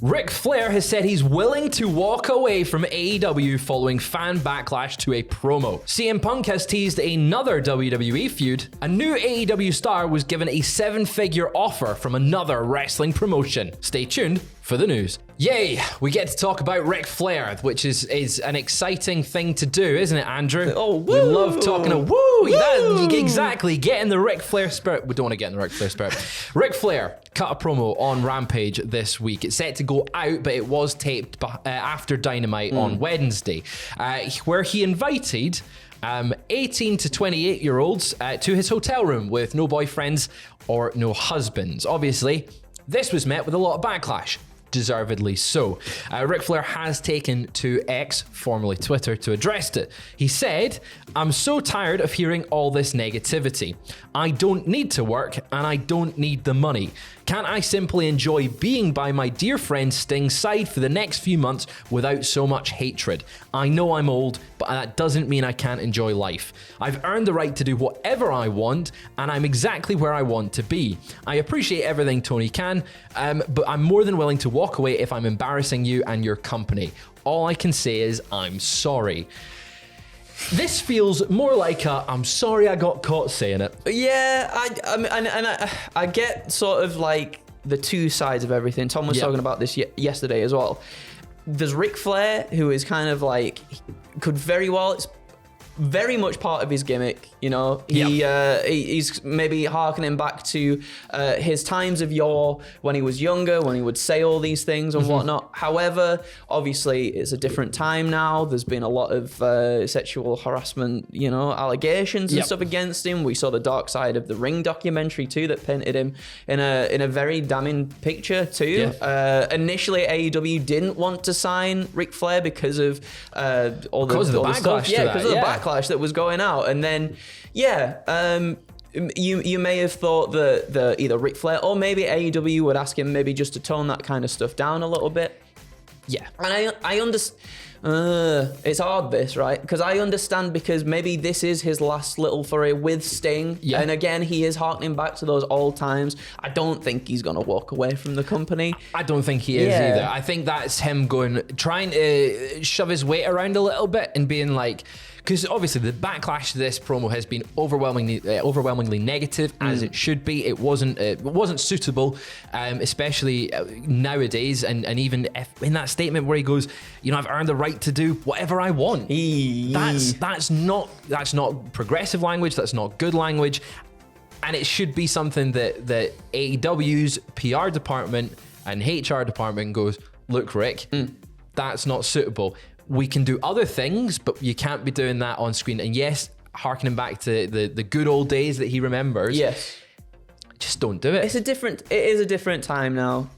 Ric Flair has said he's willing to walk away from AEW following fan backlash to a promo. CM Punk has teased another WWE feud. A new AEW star was given a 7-figure offer from another wrestling promotion. Stay tuned for the news. Yay, we get to talk about Ric Flair, which is an exciting thing to do, isn't it, Andrew? Oh, woo! We love talking about woo! Exactly, get in the Ric Flair spirit. We don't want to get in the Ric Flair spirit. Ric Flair cut a promo on Rampage this week. It's set to go out, but it was taped after Dynamite on Wednesday, where he invited 18 to 28-year-olds to his hotel room with no boyfriends or no husbands. Obviously, this was met with a lot of backlash. Deservedly so. Ric Flair has taken to X, formerly Twitter, to address it. He said, "I'm so tired of hearing all this negativity. I don't need to work and I don't need the money. Can't I simply enjoy being by my dear friend Sting's side for the next few months without so much hatred? I know I'm old, but that doesn't mean I can't enjoy life. I've earned the right to do whatever I want, and I'm exactly where I want to be. I appreciate everything Tony can, but I'm more than willing to walk away if I'm embarrassing you and your company. All I can say is I'm sorry." This feels more like I'm sorry I got caught saying it. Yeah, I get sort of like the two sides of everything. Tom was talking about this yesterday as well. There's Ric Flair, who is kind of like, could very well, it's very much part of his gimmick, you know. He's maybe harkening back to his times of yore when he was younger, when he would say all these things and whatnot. However, obviously it's a different time now. There's been a lot of sexual harassment, you know, allegations and stuff against him. We saw the Dark Side of the Ring documentary too that painted him in a very damning picture too. Initially AEW didn't want to sign Ric Flair because of all the backlash. Because of the backlash that was going out, and then you may have thought that either Ric Flair or maybe AEW would ask him maybe just to tone that kind of stuff down a little bit. Yeah, and I understand. It's hard this, right? Because I understand, because maybe this is his last little foray with Sting. And again, he is harkening back to those old times. I don't think he's going to walk away from the company. I don't think he is either. I think that's him trying to shove his weight around a little bit and being like, because obviously the backlash to this promo has been overwhelmingly negative, as it should be. It wasn't suitable, especially nowadays, and even in that statement where he goes, you know, I've earned the right to do whatever I want. That's not progressive language. That's not good language, and it should be something that AEW's PR department and HR department goes, look, Rick, that's not suitable. We can do other things, but you can't be doing that on screen. And yes, harkening back to the good old days that he remembers. Yes. Just don't do it. It is a different time now,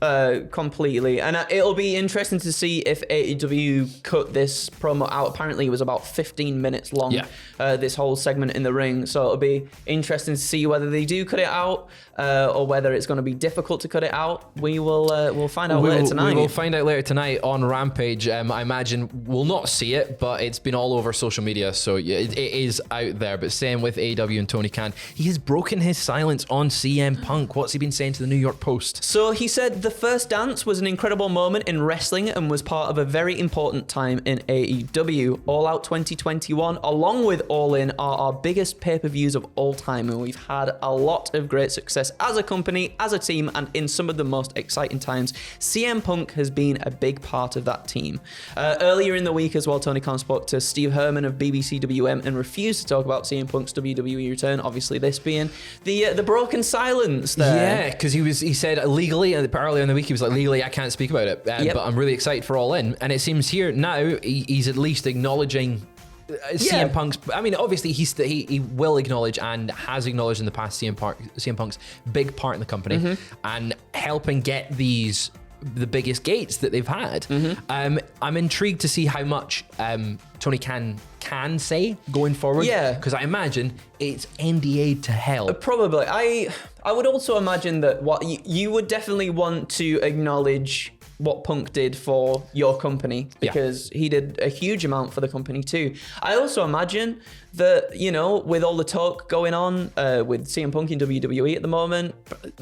completely. And it'll be interesting to see if AEW cut this promo out. Apparently it was about 15 minutes long, this whole segment in the ring. So it'll be interesting to see whether they do cut it out, or whether it's going to be difficult to cut it out. We'll find out later tonight. We will find out later tonight on Rampage. I imagine we'll not see it, but it's been all over social media, so it is out there. But same with AEW and Tony Khan. He has broken his silence on CM Punk. What's he been saying to the New York Post? So he said, "The first dance was an incredible moment in wrestling and was part of a very important time in AEW. All Out 2021, along with All In, are our biggest pay-per-views of all time, and we've had a lot of great success as a company, as a team, and in some of the most exciting times. CM Punk has been a big part of that team." Earlier in the week as well, Tony Khan spoke to Steve Herman of BBC WM and refused to talk about CM Punk's WWE return. Obviously, this being the broken silence there. Yeah, because he said legally, earlier in the week, he was like, legally I can't speak about it, but I'm really excited for All In. And it seems here now he's at least acknowledging CM Punk's. I mean, obviously he will acknowledge and has acknowledged in the past CM Punk's big part in the company and helping get the biggest gates that they've had. I'm intrigued to see how much Tony can say going forward. Yeah, because I imagine it's NDA to hell. Probably. I would also imagine that what you would definitely want to acknowledge what Punk did for your company, because he did a huge amount for the company too. I also imagine that, you know, with all the talk going on with CM Punk in WWE at the moment,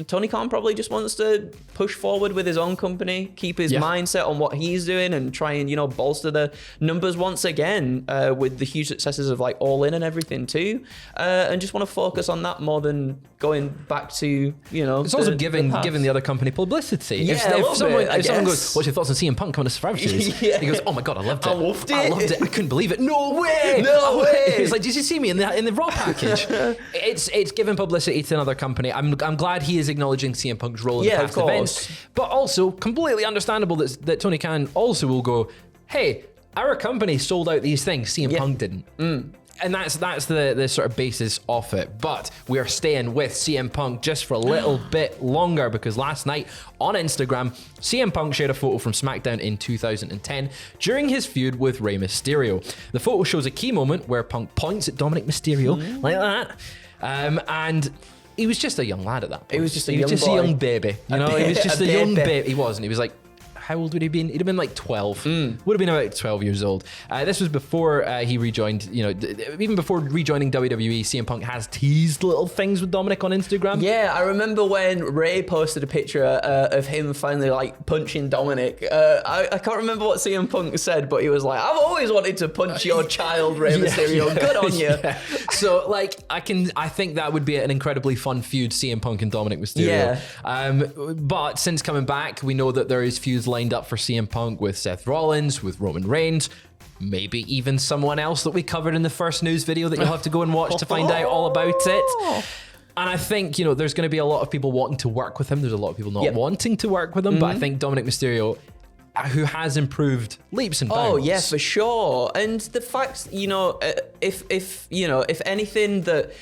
Tony Khan probably just wants to push forward with his own company, keep his mindset on what he's doing, and try and, you know, bolster the numbers once again with the huge successes of like All In and everything too, and just want to focus on that more than going back to, you know, it's also giving the other company publicity. Yeah, if someone goes, goes, what's your thoughts on CM Punk coming to Survivor Series? He goes, oh my God, I loved it. I loved it. I couldn't believe it. No way. No way. He's like, did you see me in the Raw package? It's giving publicity to another company. I'm glad he is acknowledging CM Punk's role in the past events, but also completely understandable that Tony Khan also will go, hey, our company sold out these things, CM Punk didn't. And that's the sort of basis of it. But we are staying with CM Punk just for a little bit longer, because last night on Instagram, CM Punk shared a photo from SmackDown in 2010 during his feud with Rey Mysterio. The photo shows a key moment where Punk points at Dominic Mysterio like that. And he was just a young lad at that point. He was just a young baby. You know, he was just a young baby. He wasn't. He was like, how old would he have been? He'd have been like 12. Would have been about 12 years old. This was before he rejoined, you know, even before rejoining WWE, CM Punk has teased little things with Dominic on Instagram. Yeah, I remember when Ray posted a picture of him finally like punching Dominic. I can't remember what CM Punk said, but he was like, I've always wanted to punch your child, Rey Mysterio. Good on you. Yeah. So like, I think that would be an incredibly fun feud, CM Punk and Dominic Mysterio. But since coming back, we know that there is feuds lined up for CM Punk with Seth Rollins, with Roman Reigns, maybe even someone else that we covered in the first news video that you'll have to go and watch to find out all about it. And I think, you know, there's going to be a lot of people wanting to work with him. There's a lot of people not wanting to work with him, but I think Dominic Mysterio, who has improved leaps and bounds. Oh yeah, for sure. And the fact, you know, if anything, that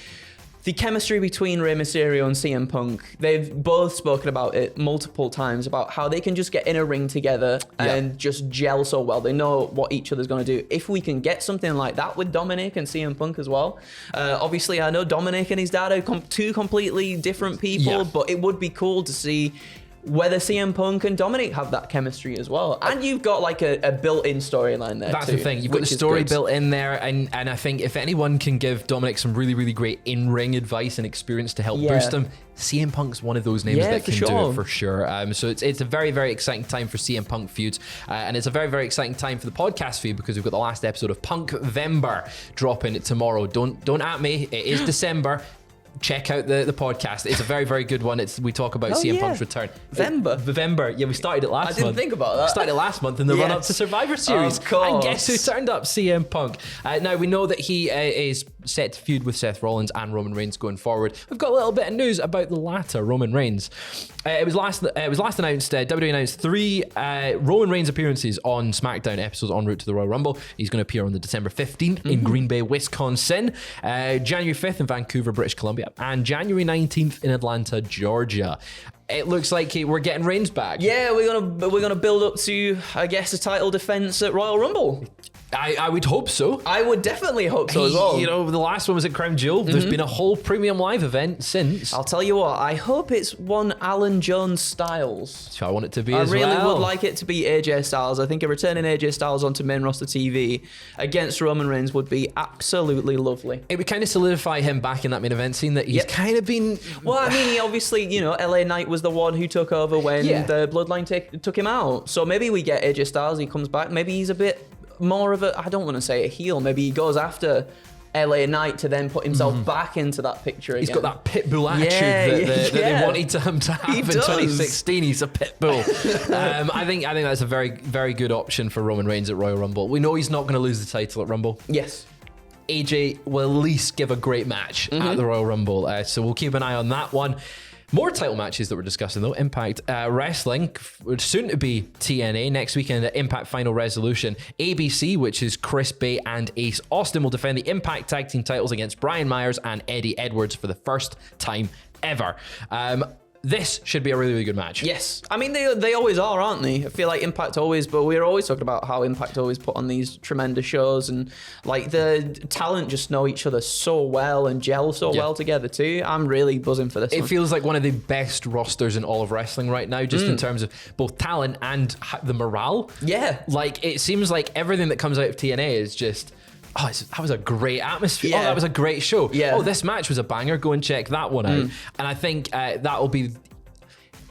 the chemistry between Rey Mysterio and CM Punk, they've both spoken about it multiple times, about how they can just get in a ring together and just gel so well. They know what each other's going to do. If we can get something like that with Dominic and CM Punk as well, obviously I know Dominic and his dad are two completely different people, but it would be cool to see whether CM Punk and Dominic have that chemistry as well. And you've got like a built-in storyline there. That's too, the thing. You've got the story built in there, and I think if anyone can give Dominic some really, really great in-ring advice and experience to help boost him, CM Punk's one of those names that can do it for sure. So it's a very, very exciting time for CM Punk feuds, and it's a very, very exciting time for the podcast feud, because we've got the last episode of Punkvember dropping tomorrow. Don't at me. It is December. Check out the podcast. It's a very, very good one. We talk about CM Punk's return. November. Yeah, we started it last month. I didn't think about that. We started it last month in the run-up to Survivor Series. Of course. And guess who turned up? CM Punk. Now, we know that he is set to feud with Seth Rollins and Roman Reigns going forward. We've got a little bit of news about the latter, Roman Reigns. It was last announced, WWE announced 3 Roman Reigns appearances on SmackDown episodes en route to the Royal Rumble. He's going to appear on the December 15th in Green Bay, Wisconsin, January 5th in Vancouver, British Columbia, and January 19th in Atlanta, Georgia. It looks like we're getting Reigns back. Yeah, we're gonna build up to, I guess, a title defense at Royal Rumble. I would hope so. I would definitely hope so as well. You know, the last one was at Crown Jewel. There's been a whole premium live event since. I'll tell you what, I hope it's one Alan Jones Styles. So I want it to be as well. I really would like it to be AJ Styles. I think a returning AJ Styles onto main roster TV against Roman Reigns would be absolutely lovely. It would kind of solidify him back in that main event scene that he's kind of been... Well, I mean, he obviously, you know, LA Knight was the one who took over when the Bloodline took him out. So maybe we get AJ Styles, he comes back. Maybe he's a bit more of a, I don't want to say a heel, maybe he goes after LA Knight to then put himself back into that picture again. He's got that pit bull attitude that they wanted him to have in 2016. He's a pit bull. I think that's a very, very good option for Roman Reigns at Royal Rumble. We know he's not going to lose the title at Rumble. Yes. AJ will at least give a great match at the Royal Rumble. So we'll keep an eye on that one. More title matches that we're discussing though. Impact Wrestling, soon to be TNA, next weekend at Impact Final Resolution. ABC, which is Chris Bay and Ace Austin, will defend the Impact Tag Team titles against Brian Myers and Eddie Edwards for the first time ever. this should be a really, really good match. Yes. I mean, they always are, aren't they? I feel like Impact always, but we're always talking about how Impact always put on these tremendous shows, and like the talent just know each other so well and gel so well together too. I'm really buzzing for this one. It feels like one of the best rosters in all of wrestling right now, just in terms of both talent and the morale. Yeah. Like, it seems like everything that comes out of TNA is just... that was a great atmosphere. Yeah. Oh, that was a great show. Yeah. Oh, this match was a banger. Go and check that one out. And I think that will be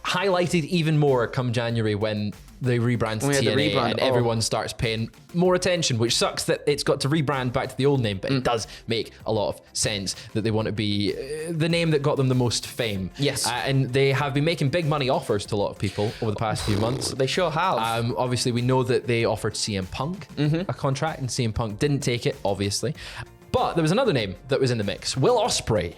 highlighted even more come January when they rebrand to TNA and everyone starts paying more attention, which sucks that it's got to rebrand back to the old name, but it does make a lot of sense that they want to be the name that got them the most fame. Yes. And they have been making big money offers to a lot of people over the past few months. They sure have. Obviously, we know that they offered CM Punk a contract, and CM Punk didn't take it, obviously. But there was another name that was in the mix, Will Ospreay.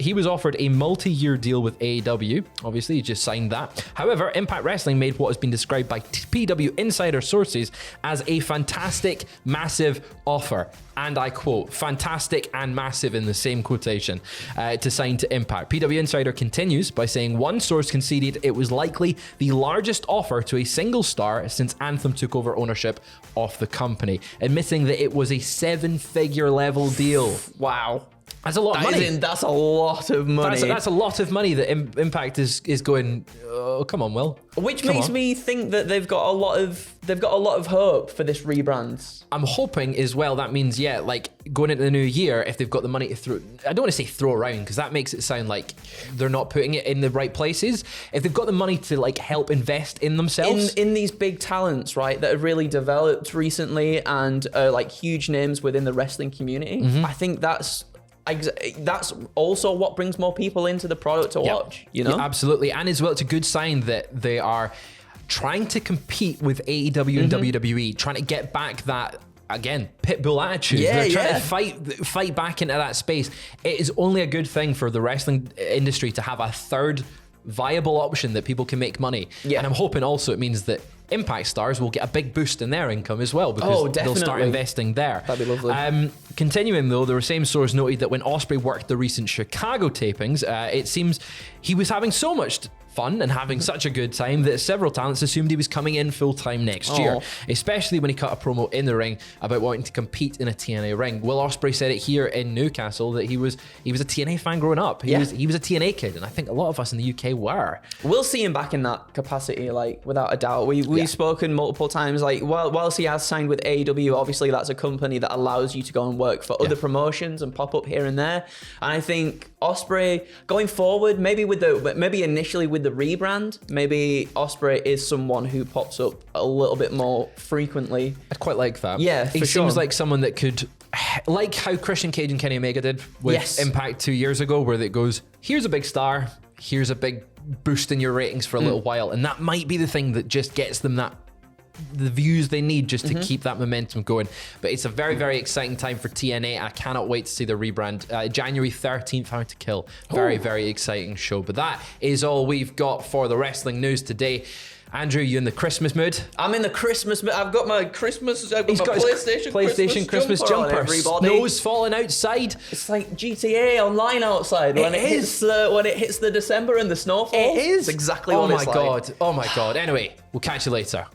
He was offered a multi-year deal with AEW. Obviously, he just signed that. However, Impact Wrestling made what has been described by PW insider sources as a fantastic, massive offer. And I quote, fantastic and massive in the same quotation, to sign to Impact. PW Insider continues by saying one source conceded it was likely the largest offer to a single star since Anthem took over ownership of the company, admitting that it was a 7-figure level deal. Wow. That's a lot of money. That's a lot of money. That's a lot of money that Impact is going. Oh, come on, Will. Which makes me think that they've got a lot of hope for this rebrand. I'm hoping as well. That means like going into the new year, if they've got the money to throw. I don't want to say throw around because that makes it sound like they're not putting it in the right places. If they've got the money to like help invest in themselves, in these big talents, right, that have really developed recently and are like huge names within the wrestling community, I think that's also what brings more people into the product to watch, you know? Yeah, absolutely. And as well, it's a good sign that they are trying to compete with AEW and WWE, trying to get back that, again, pitbull attitude. They're trying to fight back into that space. It is only a good thing for the wrestling industry to have a third viable option that people can make money. Yeah. And I'm hoping also it means that Impact stars will get a big boost in their income as well because they'll start investing there. That'd be lovely. Continuing though, the same source noted that when Ospreay worked the recent Chicago tapings, it seems he was having so much fun and having such a good time that several talents assumed he was coming in full-time next year, especially when he cut a promo in the ring about wanting to compete in a TNA ring. Will Ospreay said it here in Newcastle that he was a TNA fan growing up. He was a TNA kid, and I think a lot of us in the UK were. We'll see him back in that capacity, like without a doubt. We've spoken multiple times, like whilst he has signed with AEW, obviously that's a company that allows you to go and work for other promotions and pop up here and there. And I think Ospreay going forward, maybe initially with the rebrand, maybe Ospreay is someone who pops up a little bit more frequently. I'd quite like that. Yeah, he seems like someone that could, like how Christian Cage and Kenny Omega did with Impact 2 years ago, where it goes, here's a big star, here's a big boost in your ratings for a little while, and that might be the thing that just gets them the views they need just to keep that momentum going. But it's a very, very exciting time for TNA. I cannot wait to see the rebrand. January 13th, How to Kill. Very, very exciting show. But that is all we've got for the wrestling news today. Andrew, you in the Christmas mood? I'm in the Christmas mood. I've got my PlayStation Christmas jumper. Snow's falling outside. It's like GTA Online outside when it hits the December and the snow falls. It is. It's exactly what it's like. Oh my god. Anyway, we'll catch you later.